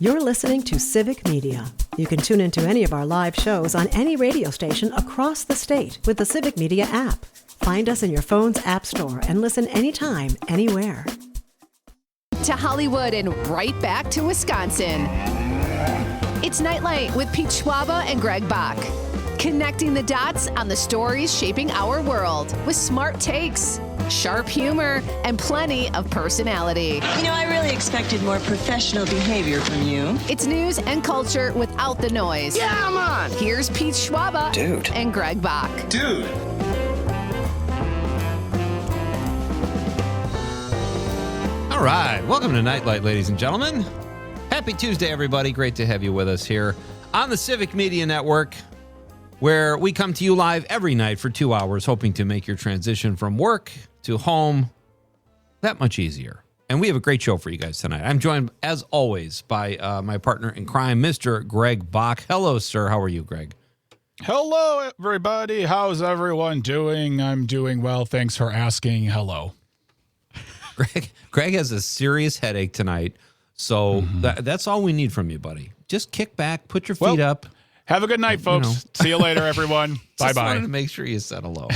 You're listening to Civic Media. You can tune into any of our live shows on any radio station across the state with the Civic Media app. Find us in your phone's app store and listen anytime, anywhere. To Hollywood and right back to Wisconsin. It's Nightlight with Pete Schwaba and Greg Bach. Connecting the dots on the stories shaping our world with smart takes, sharp humor, and plenty of personality. You know, I really expected more professional behavior from you. It's news and culture without the noise. Yeah, I'm on. Here's Pete Schwaba and Greg Bach. Dude. All right. Welcome to Nightlight, ladies and gentlemen. Happy Tuesday, everybody. Great to have you with us here on the Civic Media Network, where we come to you live every night for 2 hours, hoping to make your transition from work to home that much easier. And we have a great show for you guys tonight. I'm joined, as always, by my partner in crime, Mr. Greg Bach. Hello, sir. How are you, Greg? Hello, everybody. How's everyone doing? I'm doing well. Thanks for asking. Hello. Greg has a serious headache tonight, so that's all we need from you, buddy. Just kick back, put your feet up. Have a good night, folks. See you later, everyone. Bye-bye. Just wanted to make sure you said hello.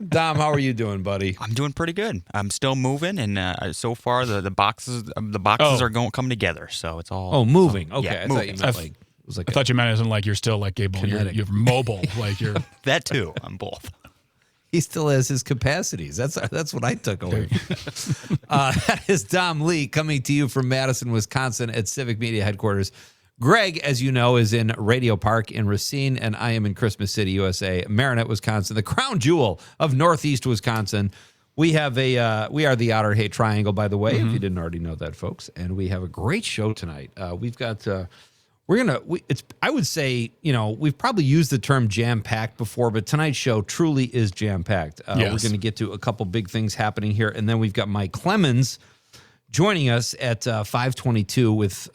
Dom, how are you doing, buddy? I'm doing pretty good. I'm still moving, and so far the boxes are coming together. So it's all moving. Okay, yeah, I moving. thought you meant like it was like I thought you meant as in like you're still like able. You're mobile. Like you're that too. I'm both. He still has his capacities. That's what I took away. That is Dom Lee coming to you from Madison, Wisconsin at Civic Media Headquarters. Greg, as you know, is in Radio Park in Racine, and I am in Christmas City, USA, Marinette, Wisconsin, the crown jewel of Northeast Wisconsin. We are the Otter Hate Triangle, by the way, if you didn't already know that, folks. And we have a great show tonight. We've got I would say, we've probably used the term jam-packed before, but tonight's show truly is jam-packed. Yes. We're going to get to a couple big things happening here, and then we've got Mike Clemens joining us at 5:22 with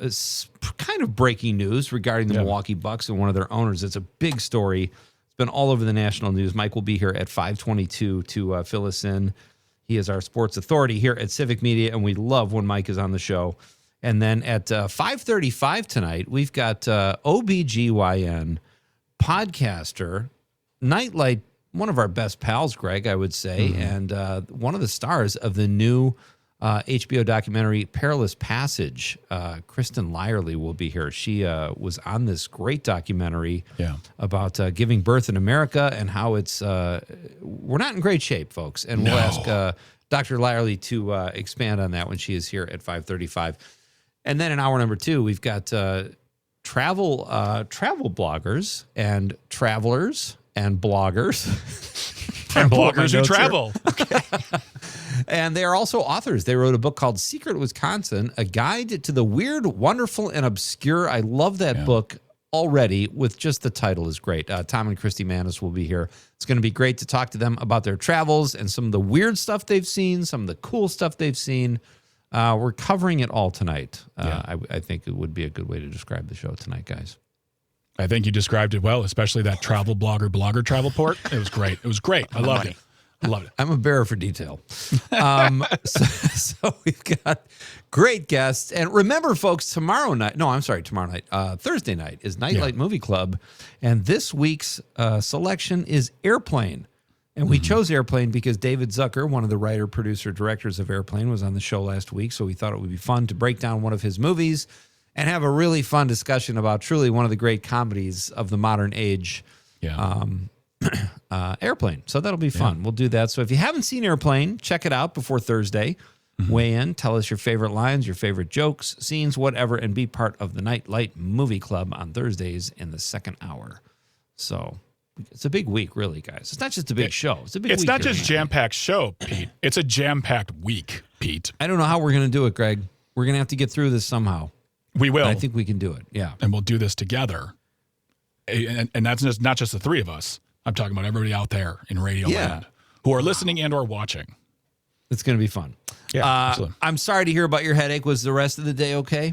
kind of breaking news regarding the Milwaukee Bucks and one of their owners. It's a big story. It's been all over the national news. Mike will be here at 5:22 to fill us in. He is our sports authority here at Civic Media, and we love when Mike is on the show. And then at 5:35 tonight, we've got OBGYN, podcaster, Nightlight, one of our best pals, Greg, I would say, and one of the stars of the new HBO documentary, Perilous Passage. Kristin Lyerly will be here. She was on this great documentary about giving birth in America and how it's we're not in great shape, folks. And we'll ask Dr. Lyerly to expand on that when she is here at 5:35. And then in hour number 2, we've got travel bloggers and travelers and bloggers. and bloggers who travel. And they are also authors. They wrote a book called Secret Wisconsin, A Guide to the Weird, Wonderful, and Obscure. I love that book already with just the title is great. Tom and Christy Manis will be here. It's going to be great to talk to them about their travels and some of the weird stuff they've seen, some of the cool stuff they've seen. We're covering it all tonight. I think it would be a good way to describe the show tonight, guys. I think you described it well, especially that travel blogger travel port. It was great. It was great. I loved it. I loved it. I'm a bearer for detail. So we've got great guests. And remember, folks, Thursday night is Nightlight Movie Club. And this week's selection is Airplane. And we chose Airplane because David Zucker, one of the writer, producer, directors of Airplane, was on the show last week. So we thought it would be fun to break down one of his movies and have a really fun discussion about truly one of the great comedies of the modern age, Airplane. So that'll be fun. We'll do that. So if you haven't seen Airplane, check it out before Thursday. Weigh in, tell us your favorite lines, your favorite jokes, scenes, whatever, and be part of the Nightlight Movie Club on Thursdays in the second hour. So it's a big week, really, guys. It's not just a big show. It's a big week. It's not just jam-packed show, Pete. It's a jam-packed week, Pete. I don't know how we're going to do it, Greg. We're going to have to get through this somehow. We will. And I think we can do it, yeah. And we'll do this together. And that's not just the three of us. I'm talking about everybody out there in Radio Land who are listening and or watching. It's going to be fun. Yeah, absolutely. I'm sorry to hear about your headache. Was the rest of the day okay?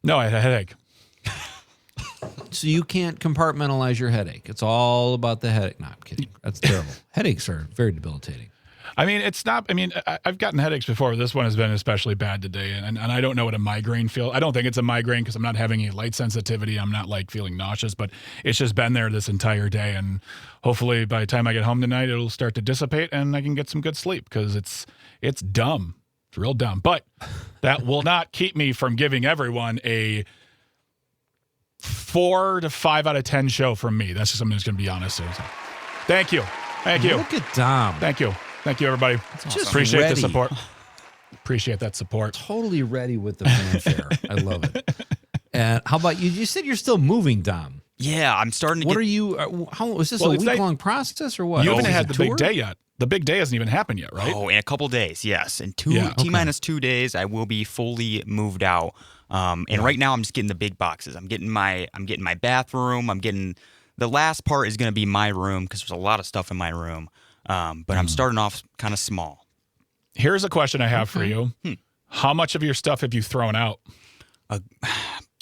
No, I had a headache. So you can't compartmentalize your headache. It's all about the headache. No, I'm kidding. That's terrible. Headaches are very debilitating. I mean, it's not. I mean, I've gotten headaches before. This one has been especially bad today, and I don't know what a migraine feels. I don't think it's a migraine because I'm not having any light sensitivity. I'm not like feeling nauseous, but it's just been there this entire day. And hopefully, by the time I get home tonight, it'll start to dissipate, and I can get some good sleep because it's dumb. It's real dumb. But that will not keep me from giving everyone a 4 to 5 out of 10 show from me. That's just something that's going to be honest. So, thank you. Thank you. Look at Dom. Thank you. Thank you, everybody. Just appreciate ready. the support. Appreciate that support. Totally ready with the fanfare. I love it. And how about you? You said you're still moving, Dom. Yeah, I'm starting to What are you, how was this a week-long process or what? You haven't Is it had the tour? big day yet. The big day hasn't even happened yet, right? Oh, in a couple days, yes. In Yeah. T-minus 2 days, I will be fully moved out. And right now, I'm just getting the big boxes. I'm getting my bathroom. I'm getting the last part is going to be my room because there's a lot of stuff in my room. But I'm starting off kind of small. Here's a question I have for you. How much of your stuff have you thrown out?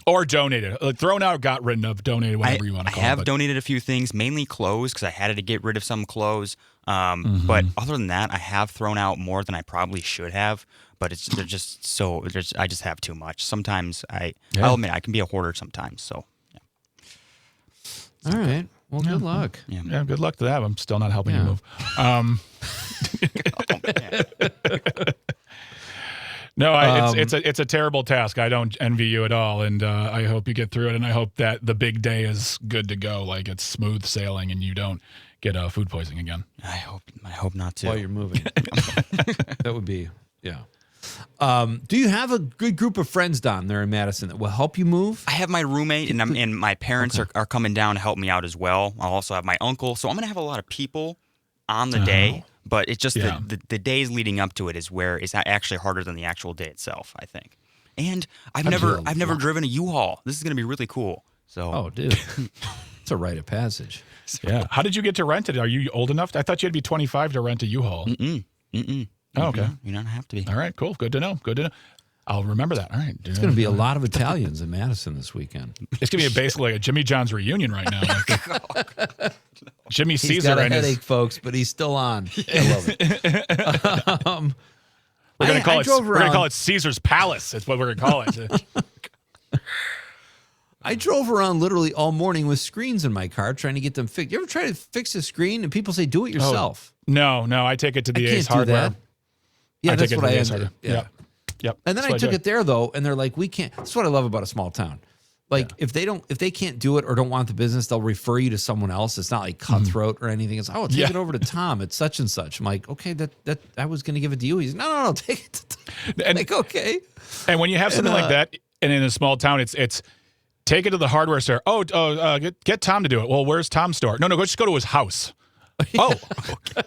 Or donated? Thrown out, got rid of, donated, whatever you want to call it. I have donated a few things, mainly clothes, because I had to get rid of some clothes. But other than that, I have thrown out more than I probably should have. But I just have too much. Sometimes I'll admit I can be a hoarder sometimes. So, All right. Well, good luck. Yeah, good luck to that. I'm still not helping you move. No, it's a terrible task. I don't envy you at all, and I hope you get through it. And I hope that the big day is good to go, like it's smooth sailing, and you don't get food poisoning again. I hope not to. While you're moving, that would be Do you have a good group of friends down there in Madison that will help you move? I have my roommate, and my parents are coming down to help me out as well. I'll also have my uncle, so I'm gonna have a lot of people on the day. But it's just the days leading up to it is where it's actually harder than the actual day itself, I think. And I've never driven a U-Haul. This is going to be really cool. So, dude, it's a rite of passage. Yeah. How did you get to rent it? Are you old enough? I thought you had to be 25 to rent a U-Haul. Oh, okay. You don't have to be. All right, cool. Good to know. I'll remember that. All right. It's going to be a lot of Italians in Madison this weekend. It's going to be basically a Jimmy John's reunion right now. Jimmy Caesar. He's got a headache, folks, but he's still on. I love it. We're going to call it Caesar's Palace. That's what we're going to call it. I drove around literally all morning with screens in my car trying to get them fixed. You ever try to fix a screen and people say, do it yourself? No. I take it to the Ace can't do Hardware. that. Yeah, that's what I ended. Yeah. Yep. And then I took it there though, and they're like, we can't. That's what I love about a small town. Like if they can't do it or don't want the business, they'll refer you to someone else. It's not like cutthroat or anything. It's take it over to Tom at such and such. I'm like, okay, that I was going to give it to you. He's no, take it to Tom. And like, okay. And when you have something like that, and in a small town, it's take it to the hardware store. Get Tom to do it. Well, where's Tom's store? No, just go to his house. Oh, okay.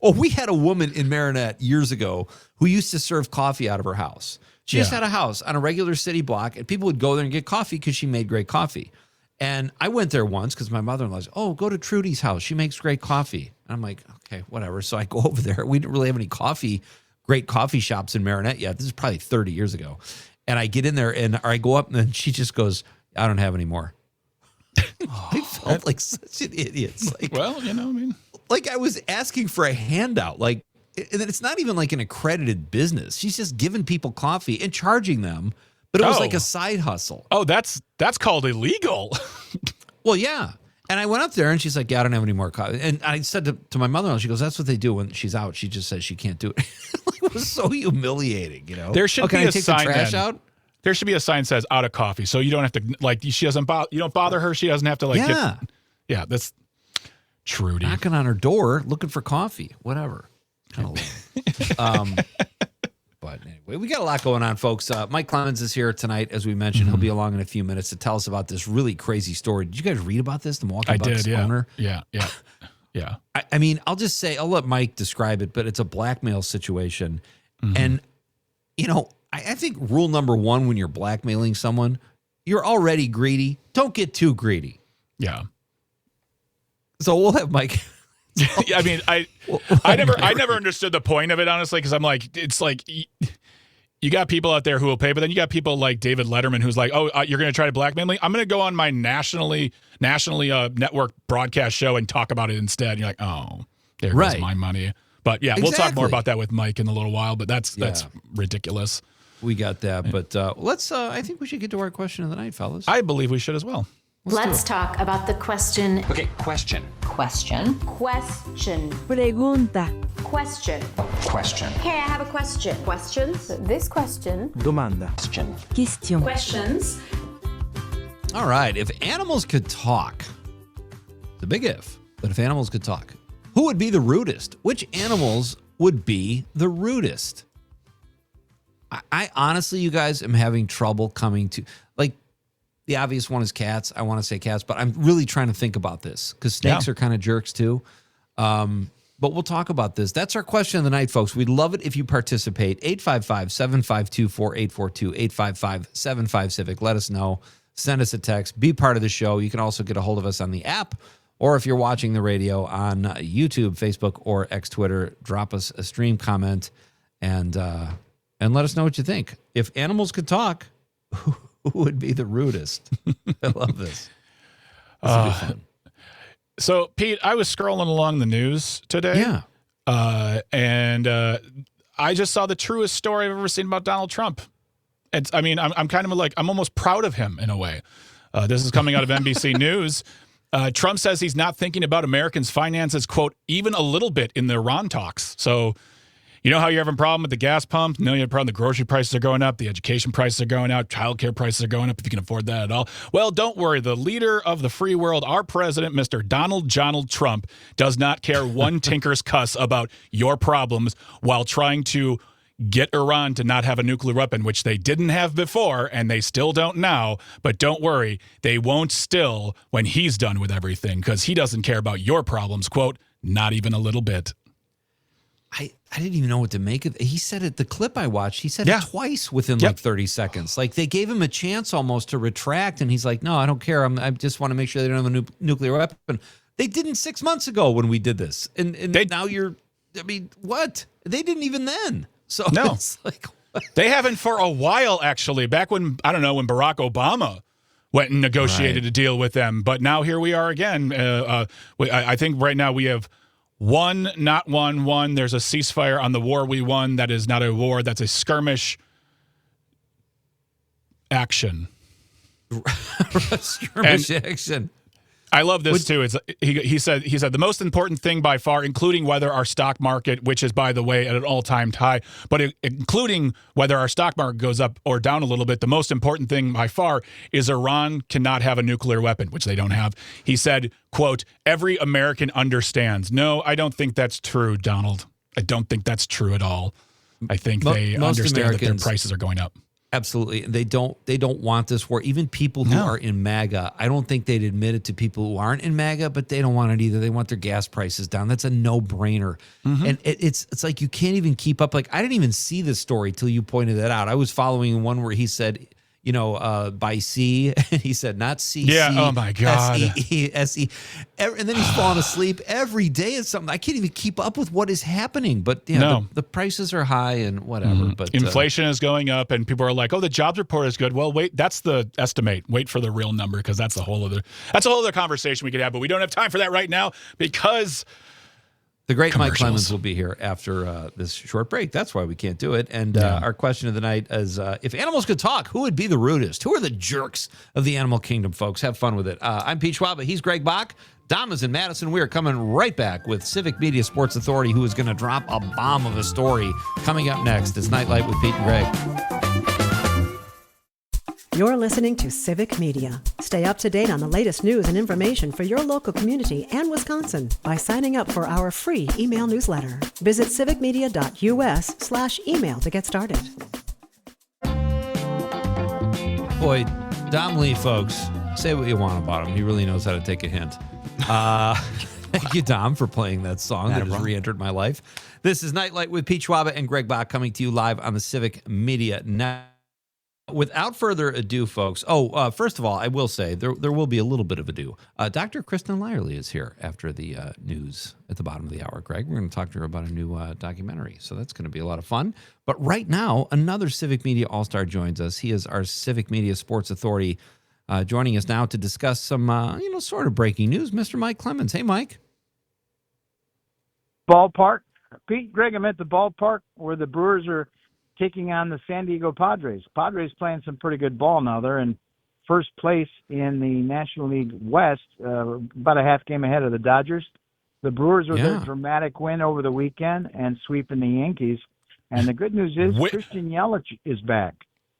Oh, we had a woman in Marinette years ago who used to serve coffee out of her house. She just had a house on a regular city block, and people would go there and get coffee because she made great coffee. And I went there once because my mother-in-law's, go to Trudy's house. She makes great coffee. And I'm like, okay, whatever. So I go over there. We didn't really have any great coffee shops in Marinette yet. This is probably 30 years ago. And I get in there, and I go up, and then she just goes, I don't have any more. I felt like such an idiot. It's like, well, I mean. Like I was asking for a handout. Like, and it's not even like an accredited business. She's just giving people coffee and charging them, but it was like a side hustle. Oh, that's called illegal. Well, yeah. And I went up there and she's like, I don't have any more coffee. And I said to my mother-in-law, she goes, that's what they do when she's out. She just says she can't do it. It was so humiliating, There should be can I take sign the trash out? There should be a sign that says out of coffee. So you don't have to, she doesn't bother, you don't bother her. She doesn't have to that's Trudy. Knocking on her door, looking for coffee, whatever. But anyway, we got a lot going on, folks. Mike Clemens is here tonight, as we mentioned. He'll be along in a few minutes to tell us about this really crazy story. Did you guys read about this? The Milwaukee Bucks owner? Yeah. I mean, I'll just say, I'll let Mike describe it, but it's a blackmail situation. And, I think rule number one when you're blackmailing someone, you're already greedy. Don't get too greedy. Yeah. So we'll have Mike. I mean, I never understood the point of it, honestly, because I'm like, it's like you got people out there who will pay, but then you got people like David Letterman who's like, you're going to try to blackmail me? I'm going to go on my nationally network broadcast show and talk about it instead. And you're like, oh, there goes my money. But yeah, we'll talk more about that with Mike in a little while, but that's ridiculous. We got that, but let's. I think we should get to our question of the night, fellas. I believe we should as well. Let's talk about the question. Okay, question. Question. Pregunta. Question. Question. Hey, I have a question. Questions? This question. Domanda. Question. Questions. All right. If animals could talk, it's a big if, but if animals could talk, who would be the rudest? Which animals would be the rudest? I honestly, you guys, am having trouble coming to, like, the obvious one is cats. I want to say cats, but I'm really trying to think about this because snakes are kind of jerks too. But we'll talk about this. That's our question of the night, folks. We'd love it if you participate. 855-752-4842, 855-75-CIVIC. Let us know. Send us a text. Be part of the show. You can also get a hold of us on the app, or if you're watching the radio on YouTube, Facebook, or X Twitter, drop us a stream comment and let us know what you think. If animals could talk, who would be the rudest? I love this. This would be fun. So, Pete, I was scrolling along the news today. Yeah. And I just saw the truest story I've ever seen about Donald Trump. I'm kind of like, I'm almost proud of him in a way. This is coming out of NBC News. Trump says he's not thinking about Americans' finances, quote, even a little bit in the Iran talks. So, you know how you're having a problem with the gas pump? No, you have a problem. The grocery prices are going up. The education prices are going up. Childcare prices are going up, if you can afford that at all. Well, don't worry. The leader of the free world, our president, Mr. Donald Trump, does not care one tinker's cuss about your problems while trying to get Iran to not have a nuclear weapon, which they didn't have before, and they still don't now. But don't worry. They won't still when he's done with everything because he doesn't care about your problems, quote, not even a little bit. I didn't even know what to make of it. He said it, the clip I watched, he said it twice within like 30 seconds. Like they gave him a chance almost to retract, and he's like, no, I don't care. I just want to make sure they don't have a nuclear weapon. They didn't 6 months ago when we did this. And now what? They didn't even then. So no. It's like, what? They haven't for a while, actually. Back when, I don't know, when Barack Obama went and negotiated a deal with them. But now here we are again. I think right now we have one. There's a ceasefire on the war we won. That is not a war. That's a skirmish action. Action. I love this too. It's he said the most important thing by far, including whether our stock market, which is by the way at an all-time high, but including whether our stock market goes up or down a little bit, the most important thing by far is Iran cannot have a nuclear weapon, which they don't have. He said, quote, every American understands. No, I don't think that's true, Donald. I don't think that's true at all. I think they understand that their prices are going up. Absolutely. They don't want this war. Even people who are in MAGA, I don't think they'd admit it to people who aren't in MAGA, but they don't want it either. They want their gas prices down. That's a no-brainer. Mm-hmm. And it's like you can't even keep up. Like I didn't even see this story till you pointed that out. I was following one where he said, by C, and he said not C. Yeah. Oh my God. S-E. And then he's falling asleep every day. It's something I can't even keep up with what is happening. But the prices are high and whatever. Mm-hmm. But inflation is going up, and people are like, "Oh, the jobs report is good." Well, wait, that's the estimate. Wait for the real number because that's a whole other conversation we could have. But we don't have time for that right now because the great Mike Clemens will be here after this short break. That's why we can't do it. And our question of the night is, if animals could talk, who would be the rudest? Who are the jerks of the animal kingdom, folks? Have fun with it. I'm Pete Schwab. He's Greg Bach. Dom is in Madison. We are coming right back with Civic Media Sports Authority, who is going to drop a bomb of a story coming up next. It's Nightlight with Pete and Greg. You're listening to Civic Media. Stay up to date on the latest news and information for your local community and Wisconsin by signing up for our free email newsletter. Visit civicmedia.us/email to get started. Boy, Dom Lee, folks, say what you want about him. He really knows how to take a hint. Thank you, Dom, for playing that song that has re-entered my life. This is Nightlight with Pete Schwab and Greg Bach coming to you live on the Civic Media Network. Without further ado, folks, first of all, I will say there will be a little bit of ado. Dr. Kristin Lyerly is here after the news at the bottom of the hour, Greg. We're going to talk to her about a new documentary, so that's going to be a lot of fun. But right now, another Civic Media All-Star joins us. He is our Civic Media Sports Authority, joining us now to discuss some, sort of breaking news, Mr. Mike Clemens. Hey, Mike. ballpark. Pete, Greg, I'm at the ballpark where the Brewers are taking on the San Diego Padres. Padres playing some pretty good ball now. They're in first place in the National League West, about a half game ahead of the Dodgers. The Brewers with their dramatic win over the weekend and sweeping the Yankees. And the good news is Kristin Lyerly is back.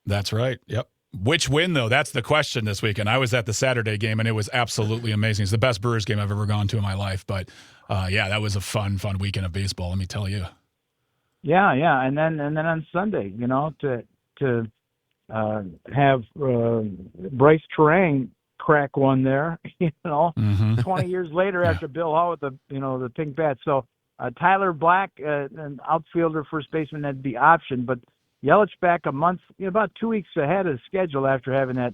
That's right. Yep. Which win, though? That's the question this weekend. I was at the Saturday game, and it was absolutely amazing. It's the best Brewers game I've ever gone to in my life. But, that was a fun weekend of baseball, let me tell you. Yeah. And then on Sunday, to have Bryce Terang crack one there, 20 years later after Bill Hall with the pink bat. So Tyler Black, an outfielder, first baseman, had the option, but Yelich back a month, about 2 weeks ahead of schedule after having that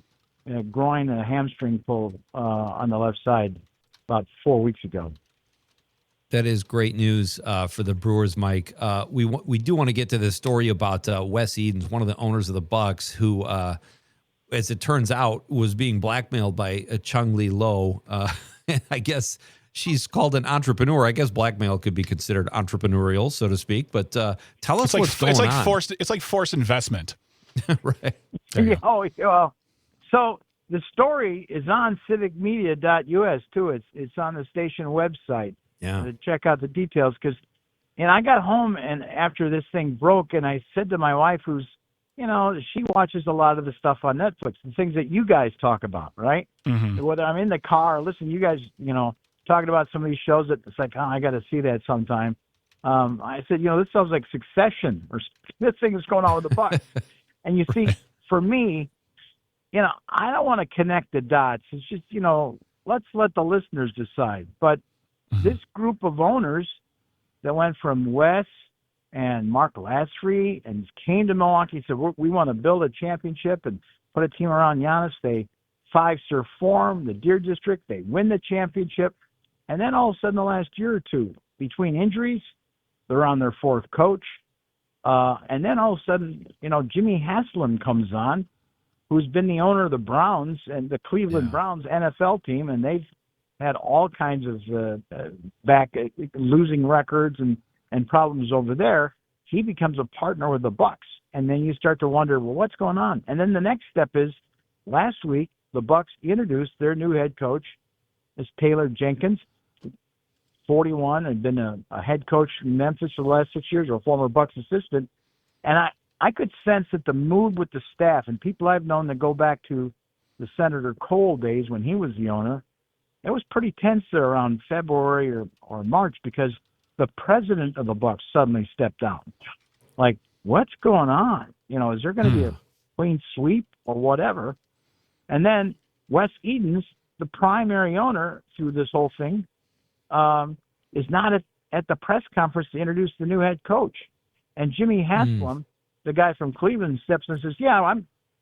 groin and a hamstring pull on the left side about 4 weeks ago. That is great news for the Brewers, Mike. We do want to get to this story about Wes Edens, one of the owners of the Bucks, who, as it turns out, was being blackmailed by Chung Lee Lo. I guess she's called an entrepreneur. I guess blackmail could be considered entrepreneurial, so to speak. But tell us what's going on. It's like forced investment. Right. So the story is on civicmedia.us, too. It's on the station website. Yeah. To check out the details, because I got home and after this thing broke, and I said to my wife, who's she watches a lot of the stuff on Netflix, the things that you guys talk about, right? Mm-hmm. Whether I'm in the car, listen, you guys, talking about some of these shows that it's like, I got to see that sometime. I said, this sounds like Succession, or this thing is going on with the Bucks. And you see, for me, I don't want to connect the dots. It's just, let's let the listeners decide. But this group of owners that went from Wes and Mark Lasry and came to Milwaukee, said, we want to build a championship and put a team around Giannis. They 5-star form, the Deer District. They win the championship. And then all of a sudden, the last year or two, between injuries, they're on their fourth coach. And then all of a sudden, Jimmy Haslam comes on, who's been the owner of the Browns and the Cleveland Browns NFL team, and they've had all kinds of losing records and problems over there. He becomes a partner with the Bucks, and then you start to wonder, well, what's going on? And then the next step is, last week the Bucks introduced their new head coach, is Taylor Jenkins, 41, and been a head coach in Memphis for the last 6 years, or a former Bucks assistant. And I could sense that the mood with the staff and people I've known that go back to the Senator Cole days when he was the owner, it was pretty tense there around February or March, because the president of the Bucks suddenly stepped down. Like, what's going on? Is there going to be a clean sweep or whatever? And then Wes Edens, the primary owner through this whole thing, is not at the press conference to introduce the new head coach. And Jimmy Haslam, the guy from Cleveland, steps in and says,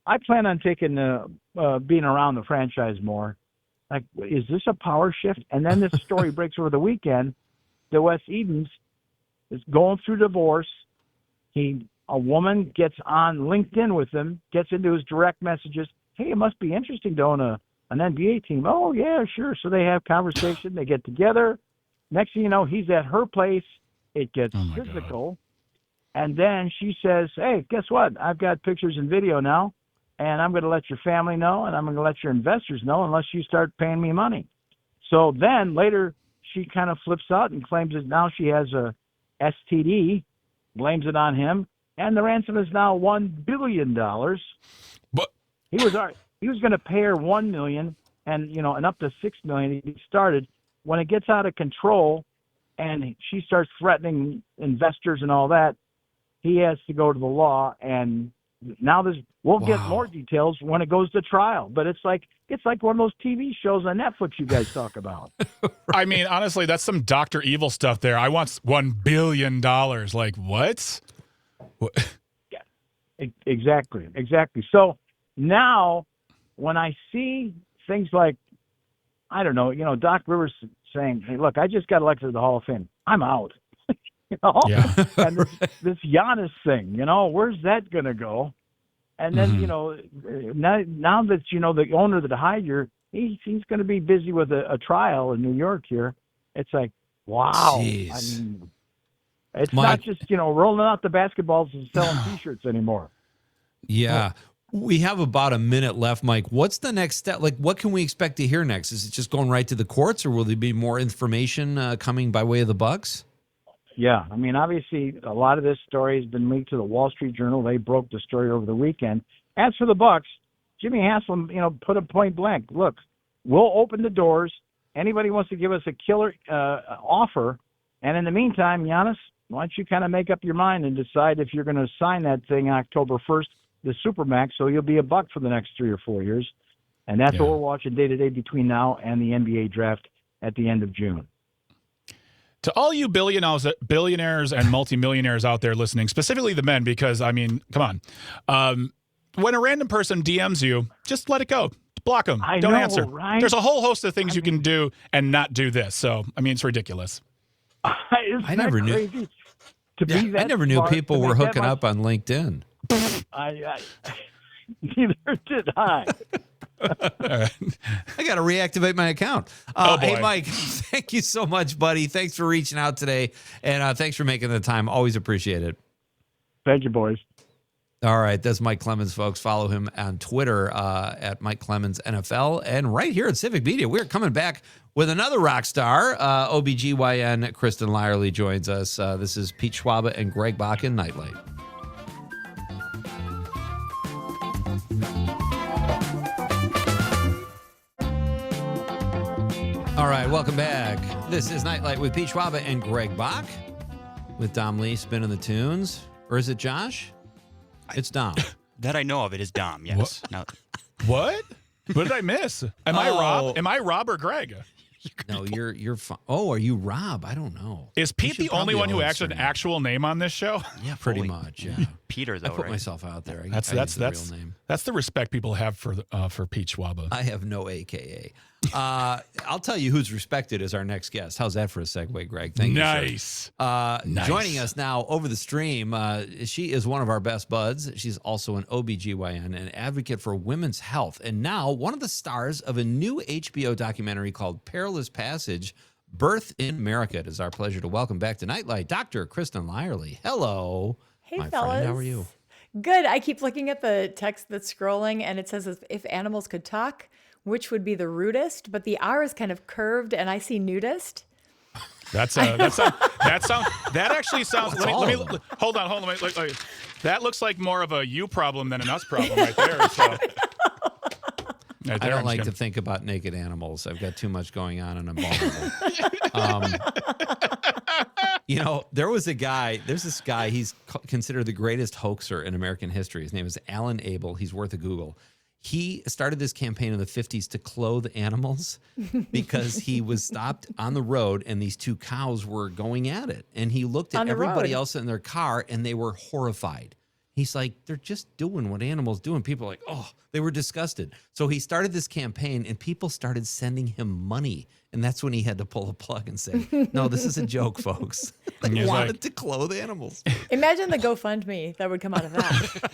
I plan on taking being around the franchise more. Like, is this a power shift? And then this story breaks over the weekend that Wes Edens is going through divorce. A woman gets on LinkedIn with him, gets into his direct messages. Hey, it must be interesting to own an NBA team. Oh, yeah, sure. So they have conversation. They get together. Next thing you know, he's at her place. It gets physical. God. And then she says, hey, guess what? I've got pictures and video now. And I'm going to let your family know, and I'm going to let your investors know unless you start paying me money. So then later she kind of flips out and claims that now she has a STD, blames it on him, and the ransom is now $1 billion. But he was going to pay her $1 million and up to $6 million. He started. When it gets out of control and she starts threatening investors and all that, he has to go to the law, and now we'll get more details when it goes to trial. But it's like one of those TV shows on Netflix you guys talk about. I mean, honestly, that's some Dr. Evil stuff there. I want $1 billion. Like, what? Yeah, exactly. So now when I see things like, I don't know, Doc Rivers saying, hey, look, I just got elected to the Hall of Fame. I'm out. Yeah. And this Giannis thing, where's that going to go? And then, now that, the owner that hired you, he's going to be busy with a trial in New York here. It's like, wow. Jeez. I mean, It's Mike. not just, rolling out the basketballs and selling T-shirts anymore. Yeah. We have about a minute left, Mike. What's the next step? Like, what can we expect to hear next? Is it just going right to the courts, or will there be more information coming by way of the Bucks? Yeah, I mean, obviously, a lot of this story has been leaked to the Wall Street Journal. They broke the story over the weekend. As for the Bucks, Jimmy Haslam, put a point blank. Look, we'll open the doors. Anybody wants to give us a killer offer, and in the meantime, Giannis, why don't you kind of make up your mind and decide if you're going to sign that thing October 1st, the Supermax, so you'll be a Buck for the next 3 or 4 years. And that's what we're watching day to day between now and the NBA draft at the end of June. To all you billionaires and multimillionaires out there listening, specifically the men, because, I mean, come on. When a random person DMs you, just let it go. Block them. Don't answer. Right? There's a whole host of things you can do and not do this. So, I mean, it's ridiculous. I never knew. I never knew people were hooking up on LinkedIn. Neither did I. I got to reactivate my account. Hey, Mike, thank you so much, buddy. Thanks for reaching out today, and thanks for making the time. Always appreciate it. Thank you, boys. All right, that's Mike Clemens, folks. Follow him on Twitter at Mike Clemens NFL. And right here at Civic Media, we're coming back with another rock star. OBGYN Kristin Lyerly joins us. This is Pete Schwaba and Greg Bach in Nightlight. All right, welcome back. This is Nightlight with Pete Schwaba and Greg Bach with Dom Lee spinning the tunes. Or is it Josh? It's Dom. That I know of, it is Dom, yes. What? What did I miss? Am I Rob? Am I Rob or Greg? No, you're fine. Oh, are you Rob? I don't know. Is Pete the only one who has an actual name on this show? Yeah, pretty much. Yeah, Peter, though. I put myself out there. That's the real name. That's the respect people have for Pete Schwaba. I have no AKA. I'll tell you who's respected as our next guest. How's that for a segue, Greg? Thank you. Nice. Joining us now over the stream, she is one of our best buds. She's also an OBGYN, an advocate for women's health, and now one of the stars of a new HBO documentary called Perilous Passage, Birth in America. It is our pleasure to welcome back to Nightlight Dr. Kristin Lyerly. Hello. Hey, my fellas. friend. How are you? Good. I keep looking at the text that's scrolling, and it says if animals could talk, which would be the rudest, but the R is kind of curved, and I see nudist. That actually sounds. Hold on. That looks like more of a you problem than an us problem right there. So. I don't like to think about naked animals. I've got too much going on, and I'm vulnerable. There's this guy, he's considered the greatest hoaxer in American history. His name is Alan Abel. He's worth a Google. He started this campaign in the 50s to clothe animals because he was stopped on the road and these two cows were going at it. And he looked at everybody else in their car and they were horrified. He's like, they're just doing what animals do. And people are like, oh, they were disgusted. So he started this campaign and people started sending him money. And that's when he had to pull the plug and say, no, this is a joke, folks. They wanted to clothe animals. Imagine the GoFundMe that would come out of that.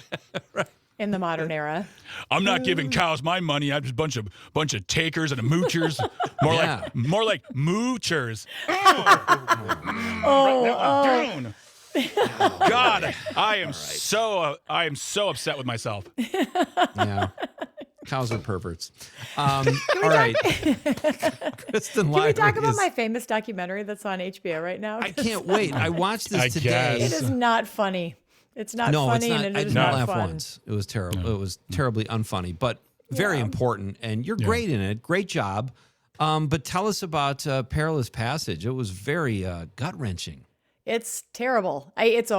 Right. In the modern era. I'm not giving cows my money. I'm just a bunch of takers and moochers. More like moochers. Down. God, I am so upset with myself. Yeah. Cows are perverts. All right. Kristin Lyerly. Can we talk about my famous documentary that's on HBO right now? I can't wait. I watched this today. It is not funny. It's not funny, and it is not fun. I did not laugh once. It was terrible. No. It was terribly unfunny, but very important. And you're great in it. Great job. But tell us about Perilous Passage. It was very gut-wrenching. It's terrible. It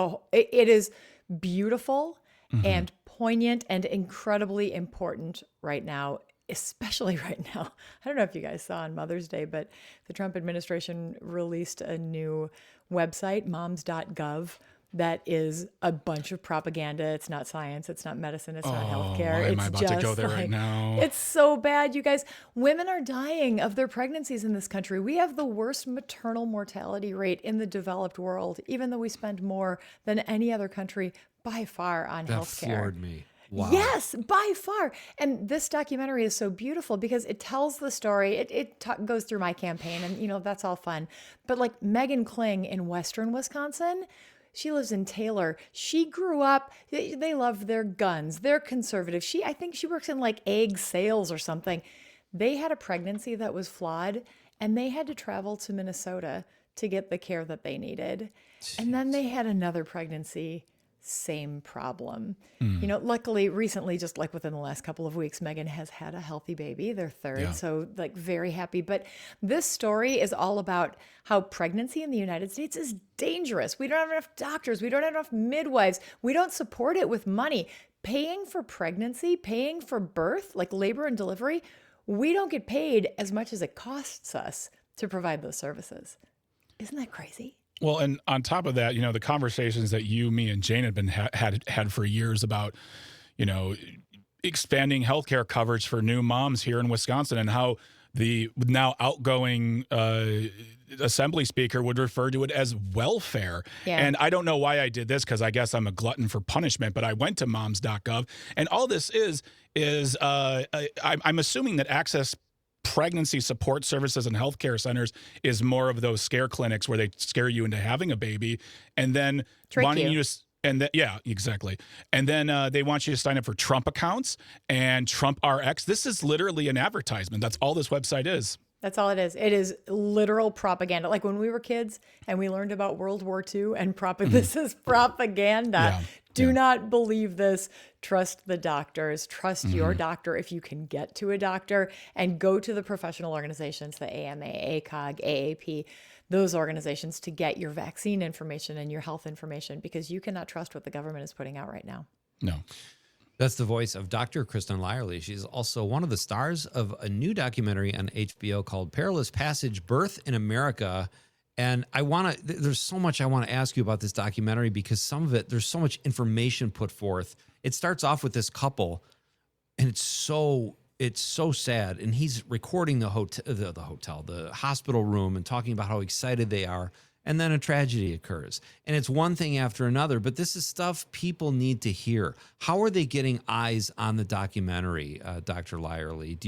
is beautiful and poignant and incredibly important right now, especially right now. I don't know if you guys saw on Mother's Day, but the Trump administration released a new website, moms.gov, that is a bunch of propaganda. It's not science. It's not medicine. It's not healthcare. Am I about to go there right now? It's so bad, you guys. Women are dying of their pregnancies in this country. We have the worst maternal mortality rate in the developed world, even though we spend more than any other country by far on healthcare. That floored me. Wow. Yes, by far. And this documentary is so beautiful because it tells the story. It goes through my campaign, and that's all fun. But like Megan Kling in Western Wisconsin, she lives in Taylor. She grew up, they love their guns. They're conservative. I think she works in like egg sales or something. They had a pregnancy that was flawed, and they had to travel to Minnesota to get the care that they needed. Jeez. And then they had another pregnancy, same problem. Luckily, recently, just like within the last couple of weeks, Megan has had a healthy baby, their third. So like very happy. But this story is all about how pregnancy in the United States is dangerous. We don't have enough doctors. We don't have enough midwives. We don't support it with money. Paying for pregnancy, paying for birth, like labor and delivery, we don't get paid as much as it costs us to provide those services. Isn't that crazy? Well, and on top of that, the conversations that you, me, and Jane had been had for years about, expanding healthcare coverage for new moms here in Wisconsin, and how the now outgoing assembly speaker would refer to it as welfare. Yeah. And I don't know why I did this, because I guess I'm a glutton for punishment, but I went to moms.gov, and all this is I'm assuming that Access Pregnancy Support Services and healthcare centers is more of those scare clinics where they scare you into having a baby, and then wanting you to, and then, yeah, exactly. And then they want you to sign up for Trump accounts and Trump RX. This is literally an advertisement. That's all this website is. That's all it is. It is literal propaganda. Like when we were kids and we learned about World War II and this is propaganda. Yeah. Do not believe this. Trust the doctors. Trust your doctor if you can get to a doctor, and go to the professional organizations, the AMA, ACOG, AAP, those organizations, to get your vaccine information and your health information, because you cannot trust what the government is putting out right now. No. That's the voice of Dr. Kristin Lyerly. She's also one of the stars of a new documentary on HBO called Perilous Passage, Birth in America. And there's so much I want to ask you about this documentary, because some of it, there's so much information put forth. It starts off with this couple, and it's so sad. And he's recording the hospital room, and talking about how excited they are. And then a tragedy occurs, and it's one thing after another. But this is stuff people need to hear. How are they getting eyes on the documentary, Dr. Lyerly?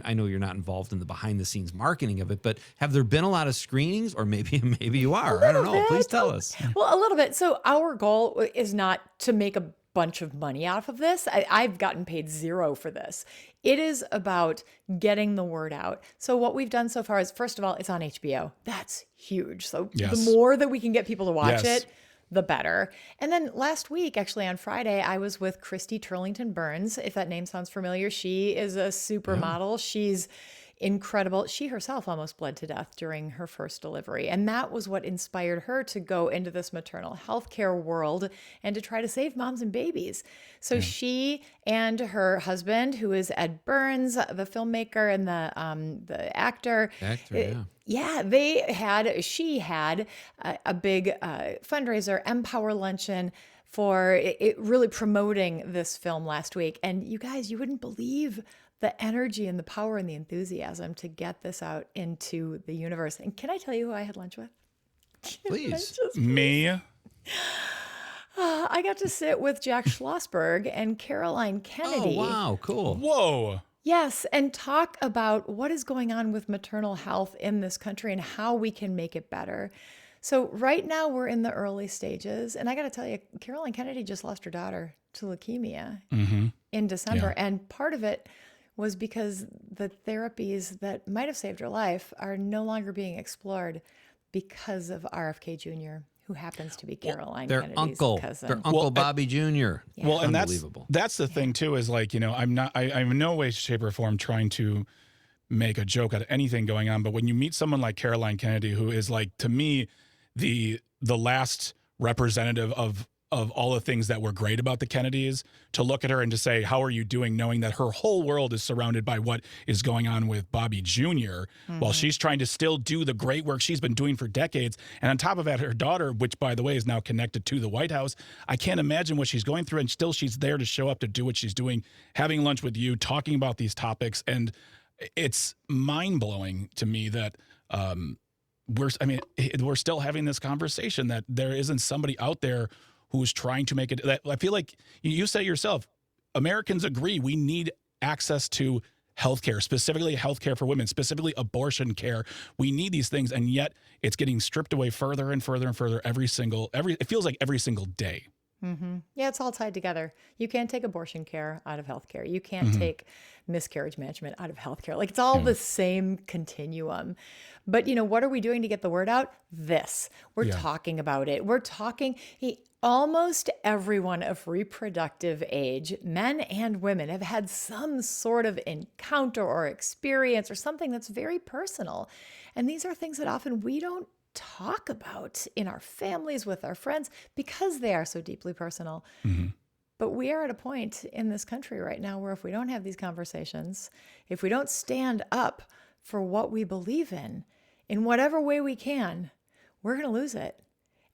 I know you're not involved in the behind-the-scenes marketing of it, but have there been a lot of screenings, or maybe you are? I don't know. Please tell us. Well, a little bit. So our goal is not to make a bunch of money off of this. I've gotten paid $0 for this. It is about getting the word out. So what we've done so far is, first of all, it's on HBO. That's huge. So the more that we can get people to watch it, the better. And then last week, actually on Friday, I was with Christy Turlington Burns. If that name sounds familiar, she is a supermodel. She's incredible. She herself almost bled to death during her first delivery. And that was what inspired her to go into this maternal health care world and to try to save moms and babies. So she and her husband, who is Ed Burns, the filmmaker and the actor. She had a big fundraiser, Empower Luncheon, for it really promoting this film last week. And you guys, you wouldn't believe the energy and the power and the enthusiasm to get this out into the universe. And can I tell you who I had lunch with? Please. Me? I got to sit with Jack Schlossberg and Caroline Kennedy. Oh, wow. Cool. Whoa. Yes, and talk about what is going on with maternal health in this country and how we can make it better. So right now we're in the early stages. And I got to tell you, Caroline Kennedy just lost her daughter to leukemia in December. Yeah. And part of it was because the therapies that might have saved her life are no longer being explored because of RFK Jr., who happens to be Caroline Kennedy's cousin. Their uncle Bobby Jr. Yeah. Well, and that's the thing too, is like, I'm in no way, shape, or form trying to make a joke out of anything going on. But when you meet someone like Caroline Kennedy, who is like, to me, the last representative of all the things that were great about the Kennedys, to look at her and to say, how are you doing, knowing that her whole world is surrounded by what is going on with Bobby Jr., while she's trying to still do the great work she's been doing for decades. And on top of that, her daughter, which, by the way, is now connected to the White House, I can't imagine what she's going through. And still she's there to show up to do what she's doing, having lunch with you, talking about these topics. And it's mind-blowing to me that we're still having this conversation, that there isn't somebody out there who's trying to make it. That I feel like you said it yourself, Americans agree we need access to healthcare, specifically healthcare for women, specifically abortion care. We need these things, and yet it's getting stripped away further and further and further it feels like every single day. Mm-hmm. Yeah, it's all tied together. You can't take abortion care out of healthcare. You can't take miscarriage management out of healthcare. Like, it's all the same continuum. But, what are we doing to get the word out? We're talking about it. We're talking. Almost everyone of reproductive age, men and women, have had some sort of encounter or experience or something that's very personal. And these are things that often we don't talk about in our families, with our friends, because they are so deeply personal. Mm-hmm. But we are at a point in this country right now where if we don't have these conversations, if we don't stand up for what we believe in whatever way we can, we're going to lose it.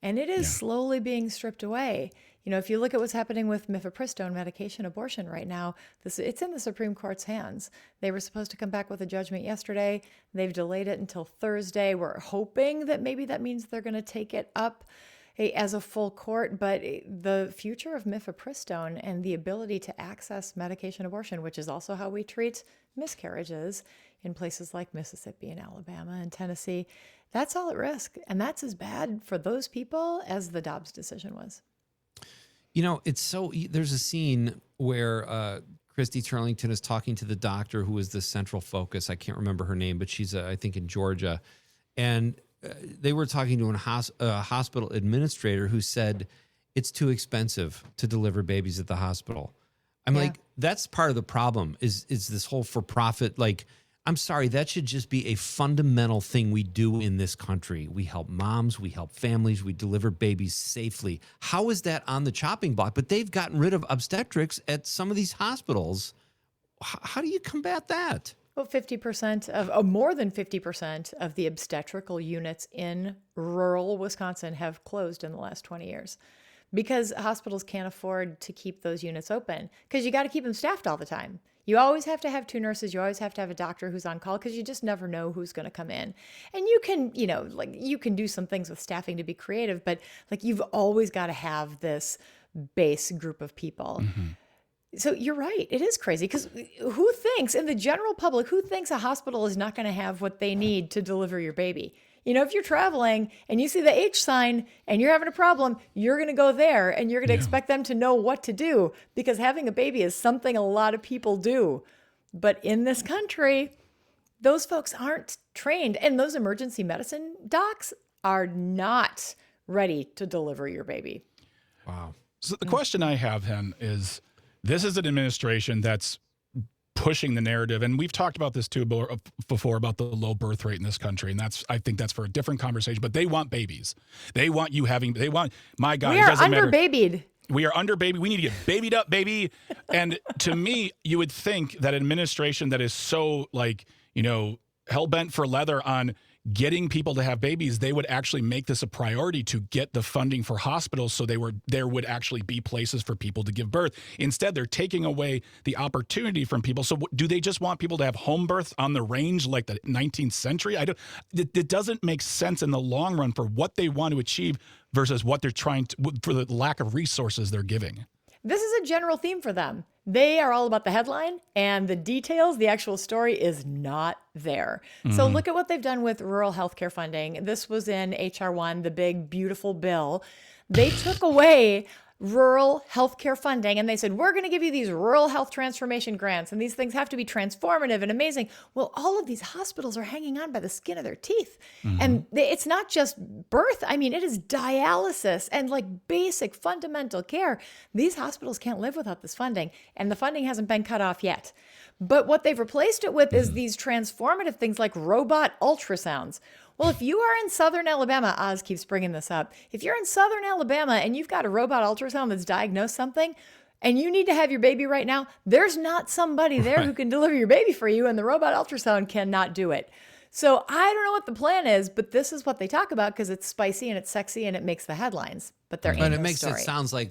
And it is slowly being stripped away. If you look at what's happening with mifepristone medication abortion right now, it's in the Supreme Court's hands. They were supposed to come back with a judgment yesterday. They've delayed it until Thursday. We're hoping that maybe that means they're going to take it up as a full court. But the future of mifepristone and the ability to access medication abortion, which is also how we treat miscarriages in places like Mississippi and Alabama and Tennessee, that's all at risk. And that's as bad for those people as the Dobbs decision was. There's a scene where Christy Turlington is talking to the doctor who is the central focus. I can't remember her name, but she's, I think, in Georgia. And they were talking to a hospital administrator who said, it's too expensive to deliver babies at the hospital. I'm like, that's part of the problem is this whole for-profit, like, I'm sorry, that should just be a fundamental thing we do in this country. We help moms, we help families, we deliver babies safely. How is that on the chopping block? But they've gotten rid of obstetrics at some of these hospitals. How do you combat that? Well, more than 50% of the obstetrical units in rural Wisconsin have closed in the last 20 years because hospitals can't afford to keep those units open because you got to keep them staffed all the time. You always have to have 2 nurses. You always have to have a doctor who's on call because you just never know who's going to come in. And you can, you can do some things with staffing to be creative, but you've always got to have this base group of people. Mm-hmm. So you're right. It is crazy because who thinks, in the general public, who thinks a hospital is not going to have what they need to deliver your baby? If you're traveling and you see the H sign and you're having a problem, you're going to go there and you're going to expect them to know what to do because having a baby is something a lot of people do. But in this country, those folks aren't trained, and those emergency medicine docs are not ready to deliver your baby. Wow. So the question I have, Hen, is this is an administration that's pushing the narrative, and we've talked about this too before about the low birth rate in this country, and I think that's for a different conversation. But they want babies. They want my God. We are underbabied. We are underbabied. We need to get babied up, baby. And to me, you would think that an administration that is so hell bent for leather on getting people to have babies, they would actually make this a priority to get the funding for hospitals so there would actually be places for people to give birth. Instead, they're taking away the opportunity from people. So do they just want people to have home birth on the range like the 19th century? It doesn't make sense in the long run for what they want to achieve versus what they're trying to, for the lack of resources they're giving. This is a general theme for them. They are all about the headline, and the details, the actual story is not there. Mm-hmm. So look at what they've done with rural healthcare funding. This was in H.R. 1, the big, beautiful bill. They took away rural healthcare funding, and they said, we're going to give you these rural health transformation grants, and these things have to be transformative and amazing. Well, all of these hospitals are hanging on by the skin of their teeth. Mm-hmm. And it's not just birth. I mean, it is dialysis and basic fundamental care. These hospitals can't live without this funding, and the funding hasn't been cut off yet. But what they've replaced it with is these transformative things like robot ultrasounds. Well, if you are in Southern Alabama, Oz keeps bringing this up. If you're in Southern Alabama and you've got a robot ultrasound that's diagnosed something and you need to have your baby right now, there's not somebody there who can deliver your baby for you, and the robot ultrasound cannot do it. So I don't know what the plan is, but this is what they talk about because it's spicy and it's sexy and it makes the headlines. But there ain't no story. But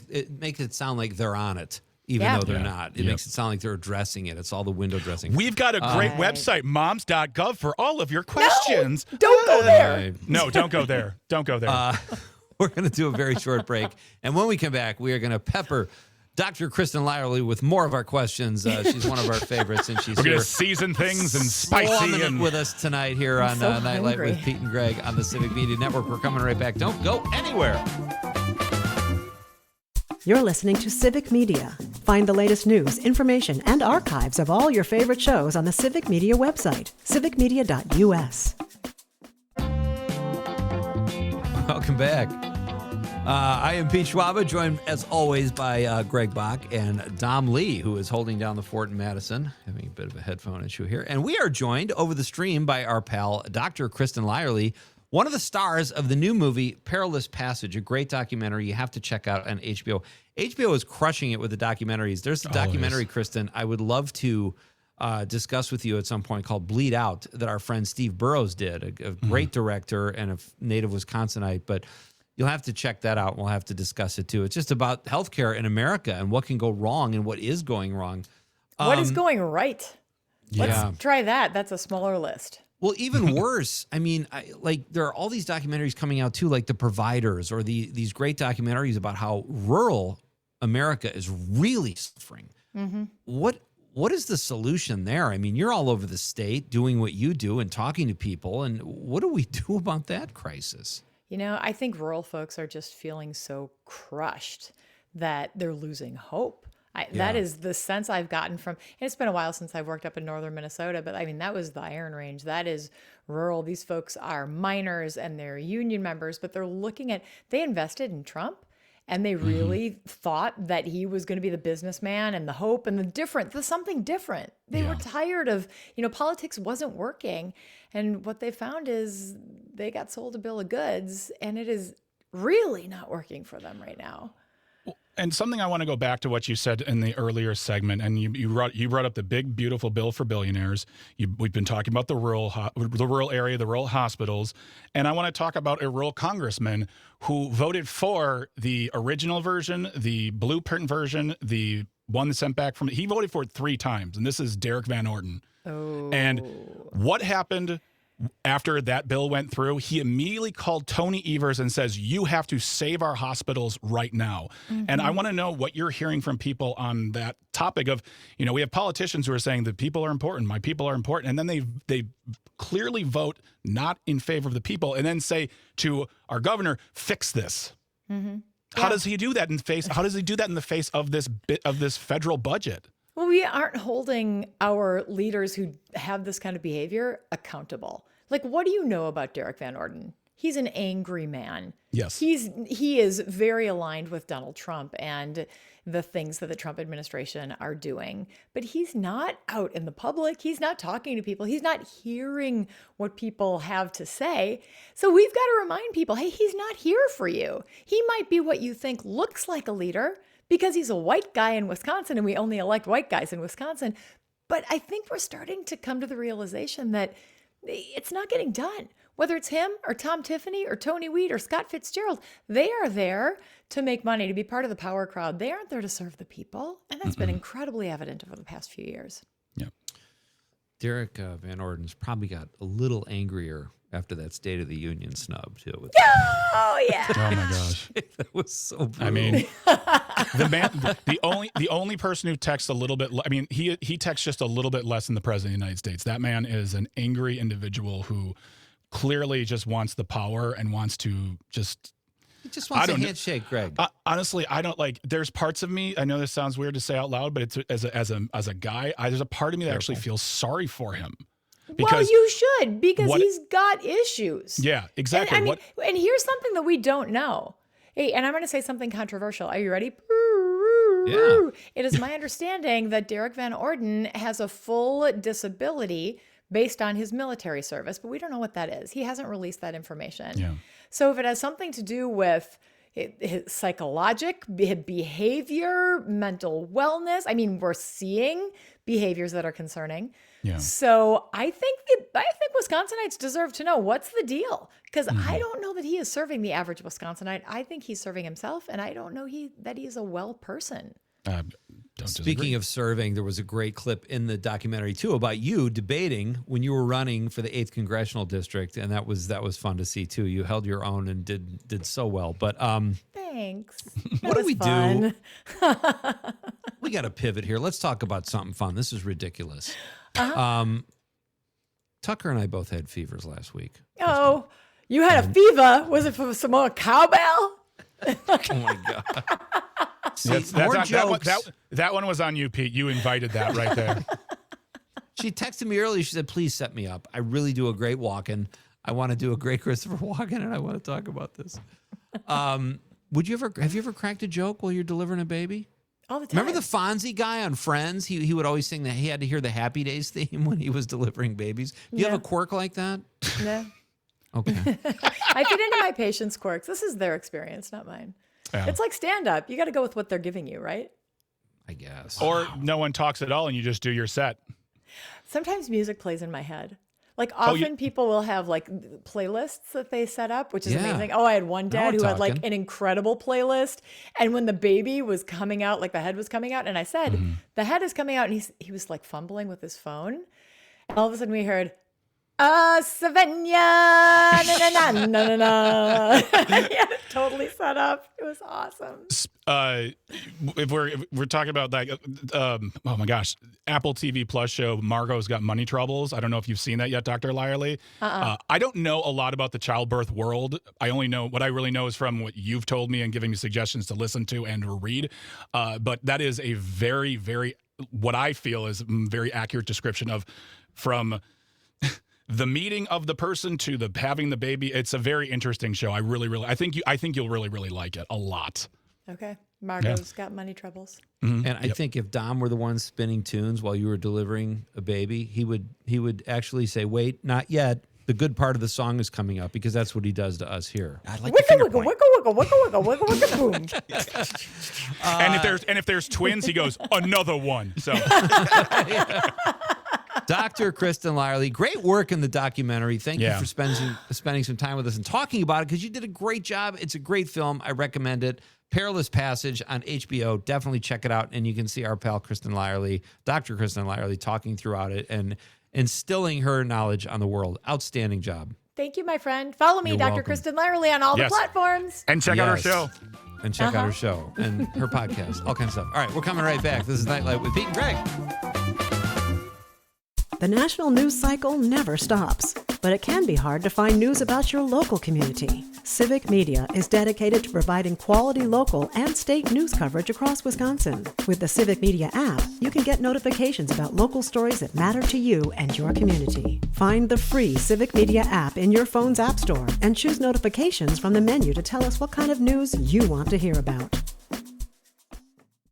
it makes it sound like they're on it. Even though they're not. It makes it sound like they're addressing it. It's all the window dressing. We've got a great website, moms.gov, for all of your questions. No, don't go there. No, don't go there. Don't go there. We're going to do a very short break. And when we come back, we are going to pepper Dr. Kristin Lyerly with more of our questions. She's one of our favorites, and she's We're here going to season things and spicy. and with us tonight here on Nightlight with Pete and Greg on the Civic Media Network. We're coming right back. Don't go anywhere. You're listening to Civic Media. Find the latest news, information, and archives of all your favorite shows on the Civic Media website, civicmedia.us. Welcome back. I am Pete Schwaba, joined as always by Greg Bach and Dom Lee, who is holding down the fort in Madison, having a bit of a headphone issue here. And we are joined over the stream by our pal, Dr. Kristin Lyerly, one of the stars of the new movie Perilous Passage, a great documentary you have to check out on HBO. HBO is crushing it with the documentaries. There's a documentary, Kristin, I would love to discuss with you at some point called Bleed Out that our friend Steve Burrows did, a great director and a native Wisconsinite, but you'll have to check that out. We'll have to discuss it too. It's just about healthcare in America and what can go wrong and what is going wrong. What is going right? Yeah. Let's try that. That's a smaller list. Well, even worse, I mean, there are all these documentaries coming out too, like The Providers or these great documentaries about how rural America is really suffering. Mm-hmm. What is the solution there? I mean, you're all over the state doing what you do and talking to people. And what do we do about that crisis? You know, I think rural folks are just feeling so crushed that they're losing hope. That is the sense I've gotten from, and it's been a while since I've worked up in northern Minnesota, but I mean, that was the Iron Range. That is rural. These folks are miners and they're union members, but they're they invested in Trump and they really thought that he was going to be the businessman and the hope and the something different. They were tired of, politics wasn't working. And what they found is they got sold a bill of goods and it is really not working for them right now. And something I want to go back to what you said in the earlier segment, and you brought up the big, beautiful bill for billionaires. We've been talking about the rural area, the rural hospitals, and I want to talk about a rural congressman who voted for the original version, the blueprint version, the one sent back from. He voted for it 3 times, and this is Derek Van Orden. Oh. And what happened after that bill went through? He immediately called Tony Evers and says, you have to save our hospitals right now. Mm-hmm. And I want to know what you're hearing from people on that topic of, we have politicians who are saying that people are important, my people are important. And then they clearly vote not in favor of the people and then say to our governor, fix this. Mm-hmm. How does he do that in the face of this federal budget? Well, we aren't holding our leaders who have this kind of behavior accountable. Like, what do you know about Derek Van Orden? He's an angry man. Yes. He is very aligned with Donald Trump and the things that the Trump administration are doing. But he's not out in the public. He's not talking to people. He's not hearing what people have to say. So we've got to remind people, hey, he's not here for you. He might be what you think looks like a leader, because he's a white guy in Wisconsin and we only elect white guys in Wisconsin. But I think we're starting to come to the realization that it's not getting done. Whether it's him or Tom Tiffany or Tony Weed or Scott Fitzgerald, they are there to make money, to be part of the power crowd. They aren't there to serve the people. And that's been incredibly evident over the past few years. Yeah. Derek Van Orden's probably got a little angrier after that State of the Union snub too. Oh yeah! Oh my gosh, that was so brutal. I mean, the only person who texts a little bit. I mean, he texts just a little bit less than the president of the United States. That man is an angry individual who clearly just wants the power and wants to just. He just wants a handshake, Greg. Honestly, I don't like. There's parts of me. I know this sounds weird to say out loud, but it's as a guy. There's a part of me that actually feels sorry for him. Well, you should, because he's got issues. Yeah, exactly. And here's something that we don't know. Hey, and I'm going to say something controversial. Are you ready? Yeah. It is my understanding that Derek Van Orden has a full disability based on his military service, but we don't know what that is. He hasn't released that information. Yeah. So if it has something to do with his psychologic behavior, mental wellness, I mean, we're seeing behaviors that are concerning. Yeah. So I think Wisconsinites deserve to know what's the deal, because I don't know that he is serving the average Wisconsinite. I think he's serving himself, and I don't know that he is a well person. Speaking of serving, there was a great clip in the documentary too about you debating when you were running for the 8th Congressional District, and that was fun to see too. You held your own and did so well. But Thanks. What do we fun. do? We got to pivot here. Let's talk about something fun. This is ridiculous. Tucker and I both had fevers last week. Oh, you had a fever? Was it from some more cowbell? Oh my God. See, that one was on you, Pete. You invited that right there. She texted me earlier. She said, please set me up. I really do a great walk-in. I want to do a great Christopher Walken, and I want to talk about this. Have you ever cracked a joke while you're delivering a baby? All the time. Remember the Fonzie guy on Friends? He would always sing that he had to hear the Happy Days theme when he was delivering babies. Do you have a quirk like that? No. Okay. I feed into my patients' quirks. This is their experience, not mine. Yeah. It's like stand-up. You got to go with what they're giving you, right? I guess. Or no one talks at all and you just do your set. Sometimes music plays in my head. Like often people will have like playlists that they set up, which is amazing. Oh, I had one dad who had like an incredible playlist. And when the baby was coming out, like the head was coming out, and I said, the head is coming out, and he was like fumbling with his phone. And all of a sudden we heard, Savannah, na na na na na. He had it totally set up. It was awesome. If we're talking about like, oh my gosh, Apple TV Plus show, Margot's Got Money Troubles. I don't know if you've seen that yet, Dr. Lyerly. I don't know a lot about the childbirth world. I only know what I really know is from what you've told me and giving me suggestions to listen to and read. But that is a very, very, what I feel is a very accurate description of from the meeting of the person to the having the baby. It's a very interesting show. I think you'll really, really like it a lot. Okay. Margot's Got Money Troubles. Mm-hmm. And I think if Dom were the one spinning tunes while you were delivering a baby, he would actually say, wait, not yet. The good part of the song is coming up, because that's what he does to us here. I like wicka, wicka, wicka, wicka, wicka, wicka, wicka, boom. And if there's twins, he goes, another one. So Dr. Kristin Lyerly, great work in the documentary. Thank you for spending some time with us and talking about it, because you did a great job. It's a great film. I recommend it. Perilous Passage on HBO. Definitely check it out. And you can see our pal Kristin Lyerly, Dr. Kristin Lyerly, talking throughout it and instilling her knowledge on the world. Outstanding job. Thank you, my friend. Follow me, Dr. Kristin Lyerly, on all the platforms. And check out her show. And check out her show and her podcast. All kinds of stuff. All right, we're coming right back. This is Nightlight with Pete and Greg. The national news cycle never stops, but it can be hard to find news about your local community. Civic Media is dedicated to providing quality local and state news coverage across Wisconsin. With the Civic Media app, you can get notifications about local stories that matter to you and your community. Find the free Civic Media app in your phone's app store and choose notifications from the menu to tell us what kind of news you want to hear about.